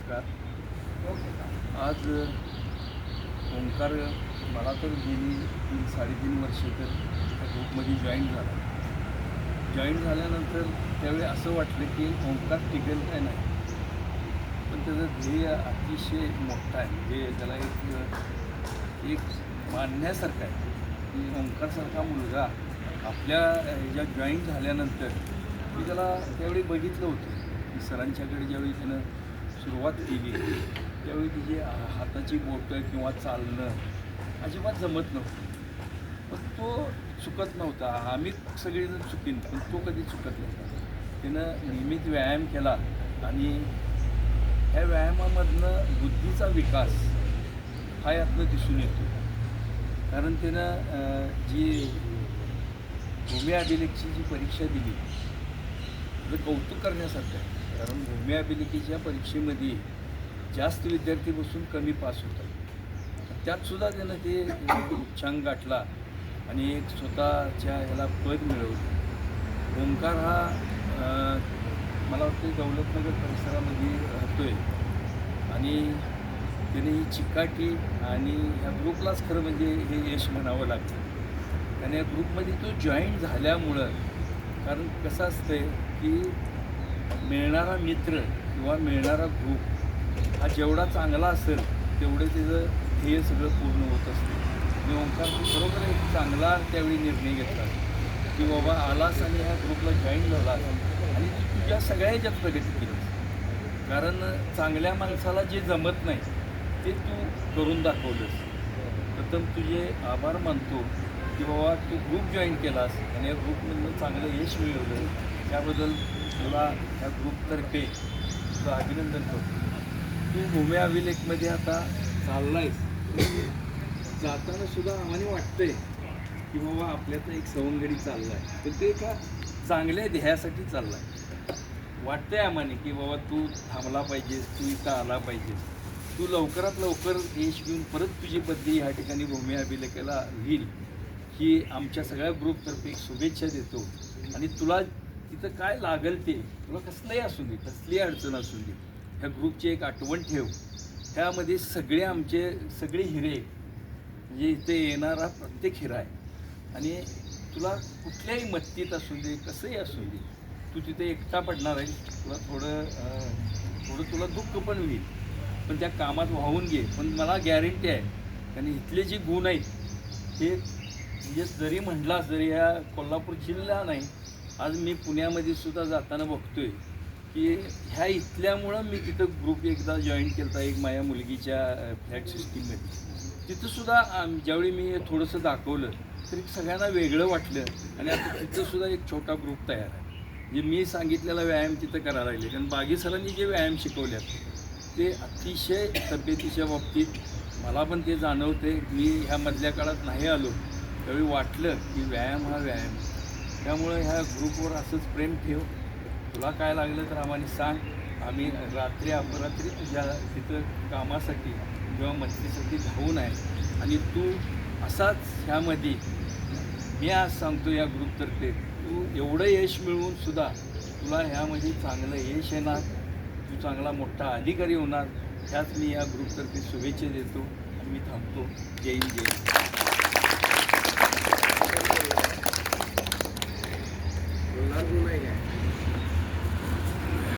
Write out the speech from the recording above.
नमस्कार. आज ओंकार मला तर गेली 3-3.5 वर्ष तर त्या ग्रुपमध्ये जॉईन झाल्यानंतर त्यावेळी असं वाटलं की ओंकार टिकेल काय नाही, पण त्याचं ध्येय अतिशय मोठं आहे. म्हणजे त्याला एक मानण्यासारखं आहे की ओंकारसारखा मुलगा आपल्या ह्याच्यात जॉईन झाल्यानंतर मी त्याला त्यावेळी बघितलं होतं की सरांच्याकडे ज्यावेळी त्यानं सुरुवात केली त्यावेळी तिची हाताची बोटं किंवा चालणं अजिबात जमत नव्हतं. पण तो चुकत नव्हता. आम्ही सगळेजण चुकीन, पण तो कधी चुकत नव्हता. त्यानं नियमित व्यायाम केला आणि ह्या व्यायामामधनं बुद्धीचा विकास हा यातनं दिसून येतो. कारण त्यानं जी भूमी अभिलेखची जी परीक्षा दिली तर कौतुक करण्यासारखं आहे. कारण भूमी अभिलेखीच्या परीक्षेमध्ये जास्त विद्यार्थी बसून कमी पास होतात. त्यातसुद्धा त्यानं ते उच्चांक गाठला आणि एक स्वतःच्या ह्याला पद मिळवलं. ओंकार हा मला वाटतं दौलतनगर परिसरामध्ये राहतो आहे आणि त्याने ही चिकाटी आणि ह्या ग्रुपलाच खरं म्हणजे हे यश म्हणावं लागतं. आणि या ग्रुपमध्ये तो जॉईन झाल्यामुळं, कारण कसं असतंय की मिळणारा मित्र किंवा मिळणारा ग्रुप हा जेवढा चांगला असेल तेवढं त्याचं ध्येय सगळं पूर्ण होत असते. आणि ओंकार बरोबर एक चांगला त्यावेळी निर्णय घेतला की बाबा आलास आणि ह्या ग्रुपला जॉईन झालास आणि तुझ्या सगळ्या ह्याच्यात प्रगती केली. कारण चांगल्या माणसाला जे जमत नाही ते तू करून दाखवलंस. प्रथम तुझे आभार मानतो की बाबा तू ग्रुप जॉईन केलास आणि या ग्रुपमधनं चांगलं यश मिळवलं. त्याबद्दल तुला ह्या ग्रुपतर्फे तुझं अभिनंदन करतो. तू भूमी अभिलेखमध्ये आता चालला आहेस. जाताना सुद्धा आम्हाला वाटतंय की बाबा आपल्यात एक सवंगडी चालला आहे, तर ते एका चांगल्या ध्येयासाठी चालला आहे. वाटतंय आम्हाला की बाबा तू थांबला पाहिजेस, तू इथं आला पाहिजेस. तू लवकरात लवकर यश घेऊन परत तुझी बदली ह्या ठिकाणी भूमी अभिलेखाला होईल ही आमच्या सगळ्या ग्रुपतर्फे एक शुभेच्छा देतो. आणि तुला तिथं काय लागेल ते, तुला कसलंही असू दे, कसली अडचण असू दे, ह्या ग्रुपची एक आठवण ठेव. ह्यामध्ये सगळे हिरे, म्हणजे इथे येणारा प्रत्येक हिरा आहे. आणि तुला कुठल्याही मत्तीत असू दे, कसंही असू दे, तू तिथे एकटा पडणार आहेस. तुला थोडं तुला दुःख पण होईल, पण त्या कामात वाहून घे. पण मला गॅरंटी आहे, कारण इथले जे गुण आहेत हे म्हणजे जरी म्हटलास, जरी ह्या कोल्हापूर जिल्हा नाही, आज मी पुण्यामध्ये सुद्धा जाताना बघतोय की ह्या इथल्यामुळं मी तिथं ग्रुप एकदा जॉईन केला होता एक माझ्या मुलगीच्या फ्लॅट सिस्टीममध्ये. तिथंसुद्धा ज्यावेळी मी थोडंसं दाखवलं तरी सगळ्यांना वेगळं वाटलं. आणि आता तिथंसुद्धा एक छोटा ग्रुप तयार आहे. म्हणजे मी सांगितलेला व्यायाम तिथं करायला लागले. कारण बागी सरांनी जे व्यायाम शिकवल्यात ते अतिशय तब्येतीच्या बाबतीत मला पण ते जाणवते. मी ह्या मधल्या काळात नाही आलो त्यावेळी वाटलं की व्यायाम हा व्यायाम. त्यामुळं ह्या ग्रुपवर असंच प्रेम ठेव. तुला काय लागलं तर आम्हाला सांग. आम्ही रात्री अपरात्री तुझ्या तिथं कामासाठी किंवा मदतीसाठी धावून आहे. आणि तू असाच ह्यामध्ये मी आज सांगतो या ग्रुपतर्फे तू एवढं यश मिळवून सुद्धा तुला ह्यामध्ये चांगलं यश येणार, तू चांगला मोठा अधिकारी होणार, ह्याच मी या ग्रुपतर्फे शुभेच्छा देतो आणि मी थांबतो. जय हिंद, जय हिंद.